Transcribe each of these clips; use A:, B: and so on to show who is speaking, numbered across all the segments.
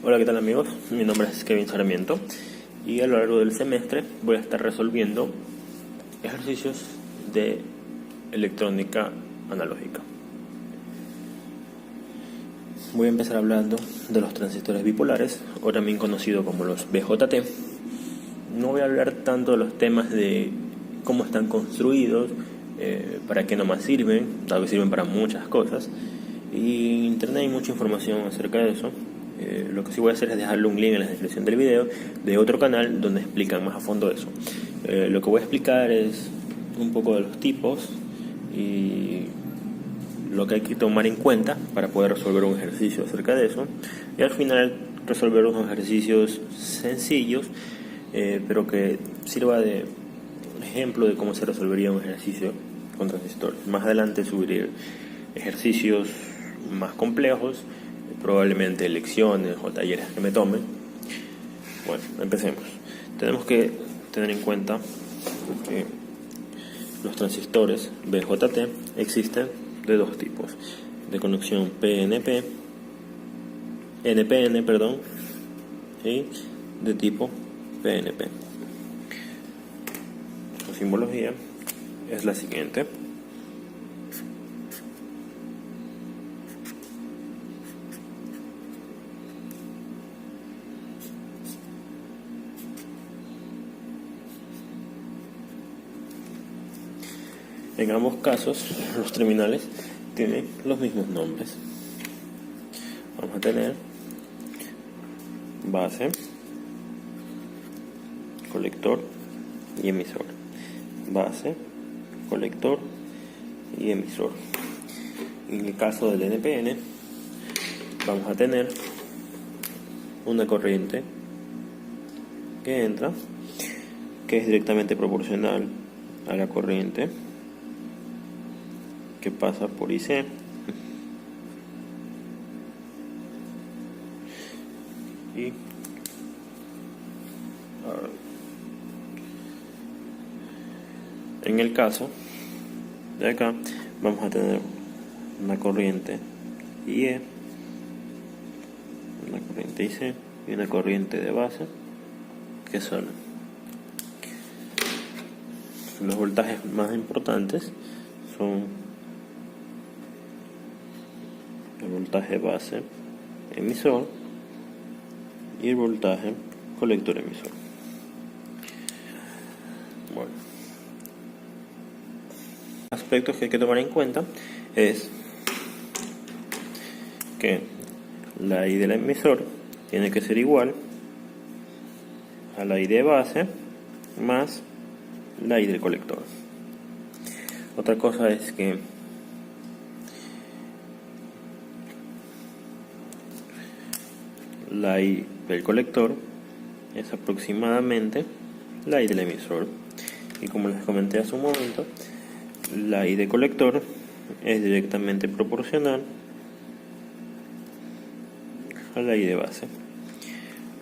A: Hola, ¿qué tal amigos? Mi nombre es Kevin Sarmiento y a lo largo del semestre voy a estar resolviendo ejercicios de electrónica analógica. Voy a empezar hablando de los transistores bipolares, o también conocidos como los BJT. No voy a hablar tanto de los temas de cómo están construidos, para qué nomás sirven, dado que sirven para muchas cosas. Y en internet hay mucha información acerca de eso. Lo que sí voy a hacer es dejarle un link en la descripción del video de otro canal donde explican más a fondo eso. Lo que voy a explicar es un poco de los tipos y lo que hay que tomar en cuenta para poder resolver un ejercicio acerca de eso. Y al final resolver unos ejercicios sencillos, pero que sirva de ejemplo de cómo se resolvería un ejercicio con transistores. Más adelante subiré ejercicios más complejos, probablemente lecciones o talleres que me tomen. Bueno, empecemos. Tenemos que tener en cuenta que los transistores BJT existen de dos tipos: de conexión NPN, y de tipo PNP. Su simbología es la siguiente. En ambos casos, los terminales tienen los mismos nombres. Vamos a tener base, colector y emisor. Base, colector y emisor. En el caso del NPN, vamos a tener una corriente que entra, que es directamente proporcional a la corriente que pasa por IC, y en el caso de acá vamos a tener una corriente IE, una corriente IC y una corriente de base, que son los voltajes más importantes. Son el voltaje base emisor y el voltaje colector emisor. Bueno, aspectos que hay que tomar en cuenta es que la I del emisor tiene que ser igual a la I de base más la I del colector. Otra cosa es que la I del colector es aproximadamente la I del emisor, y como les comenté hace un momento, la I de colector es directamente proporcional a la I de base.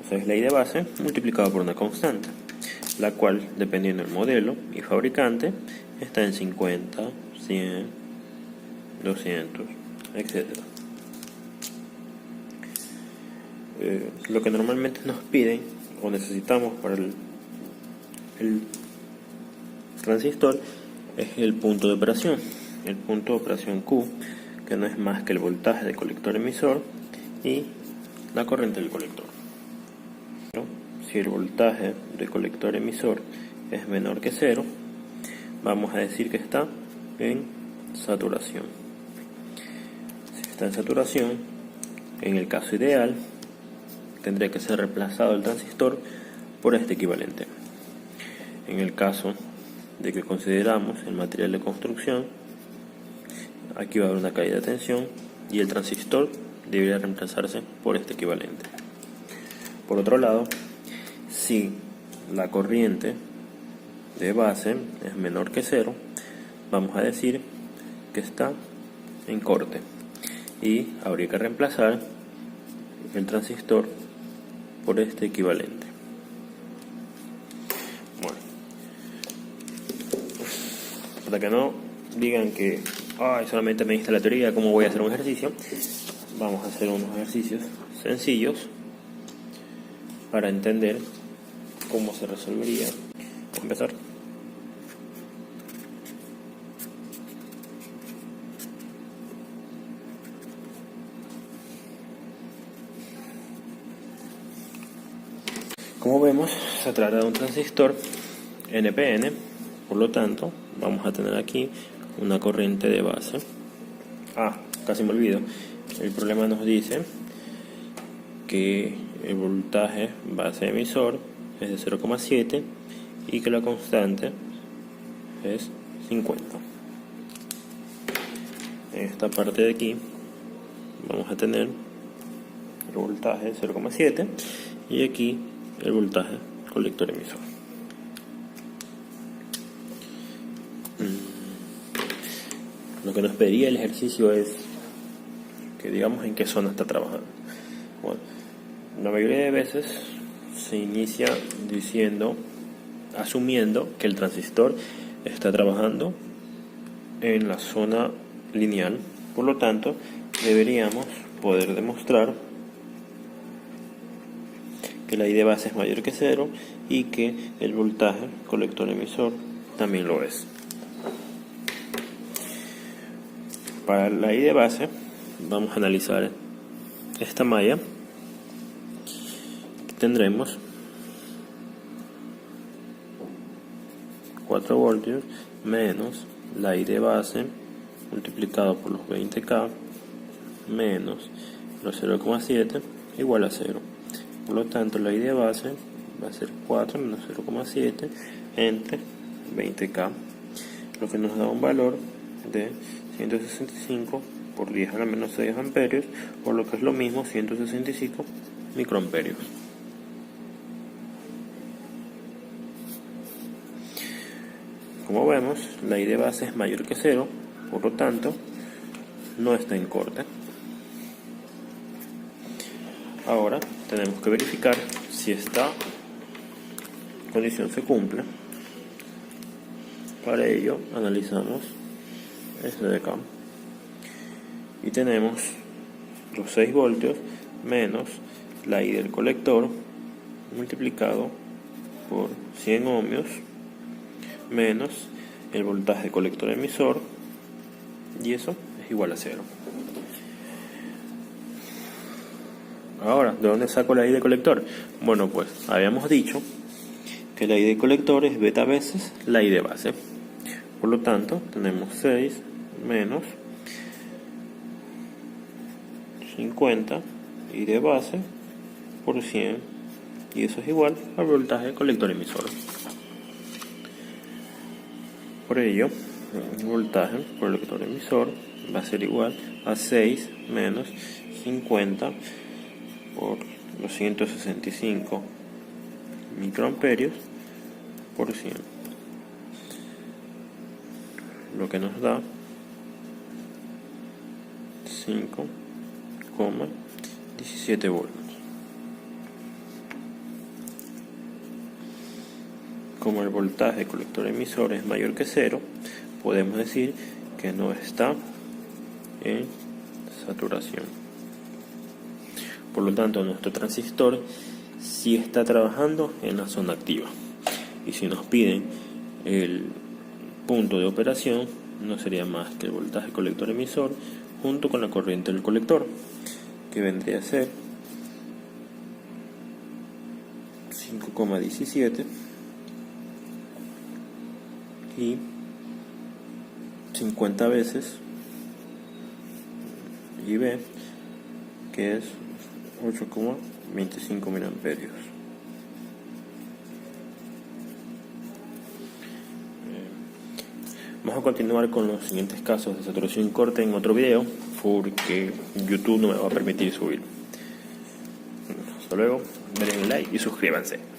A: O sea, es la I de base multiplicada por una constante, la cual, dependiendo del modelo y fabricante, está en 50, 100, 200, etc. Lo que normalmente nos piden o necesitamos para el transistor es el punto de operación. El punto de operación Q, que no es más que el voltaje del colector emisor y la corriente del colector. Si el voltaje del colector emisor es menor que 0, vamos a decir que está en saturación. Si está en saturación, en el caso ideal, tendría que ser reemplazado el transistor por este equivalente. En el caso de que consideramos el material de construcción, aquí va a haber una caída de tensión y el transistor debería reemplazarse por este equivalente. Por otro lado, si la corriente de base es menor que 0, vamos a decir que está en corte y habría que reemplazar el transistor por este equivalente. Bueno, para que no digan que solamente me diste la teoría, ¿cómo voy a hacer un ejercicio? Vamos a hacer unos ejercicios sencillos para entender cómo se resolvería. Vamos a empezar. Como vemos, se trata de un transistor NPN, por lo tanto vamos a tener aquí una corriente de base. Casi me olvido, el problema nos dice que el voltaje base emisor es de 0,7 y que la constante es 50. En esta parte de aquí vamos a tener el voltaje 0,7 y aquí el voltaje colector emisor. Lo que nos pedía el ejercicio es que digamos en qué zona está trabajando. Bueno, la mayoría de veces se inicia asumiendo que el transistor está trabajando en la zona lineal. Por lo tanto, deberíamos poder demostrar que la I de base es mayor que 0 y que el voltaje colector emisor también lo es. Para la I de base vamos a analizar esta malla. Tendremos 4 voltios menos la I de base multiplicado por los 20K menos los 0,7 igual a 0. Por lo tanto, la I de base va a ser 4 menos 0,7 entre 20K, lo que nos da un valor de 165 por 10 a la menos 6 amperios, o lo que es lo mismo, 165 microamperios. Como vemos, la I de base es mayor que 0, por lo tanto, no está en corte. Ahora tenemos que verificar si esta condición se cumple. Para ello analizamos este de acá y tenemos los 6 voltios menos la I del colector multiplicado por 100 ohmios menos el voltaje colector emisor, y eso es igual a 0. Ahora, ¿de dónde saco la I de colector? Bueno, pues habíamos dicho que la I de colector es beta veces la I de base. Por lo tanto, tenemos 6 menos 50 I de base por 100, y eso es igual al voltaje colector emisor. Por ello, el voltaje colector emisor va a ser igual a 6 menos 50 por los 165 microamperios por 100, lo que nos da 5,17 voltios. Como el voltaje colector emisor es mayor que 0, podemos decir que no está en saturación. Por lo tanto, nuestro transistor sí está trabajando en la zona activa. Y si nos piden el punto de operación, no sería más que el voltaje colector emisor junto con la corriente del colector, que vendría a ser 5,17 y 50 veces IB, que es 8,25 miliamperios. Vamos a continuar con los siguientes casos de saturación y corte en otro video, porque YouTube no me va a permitir subir. Hasta luego, denle like y suscríbanse.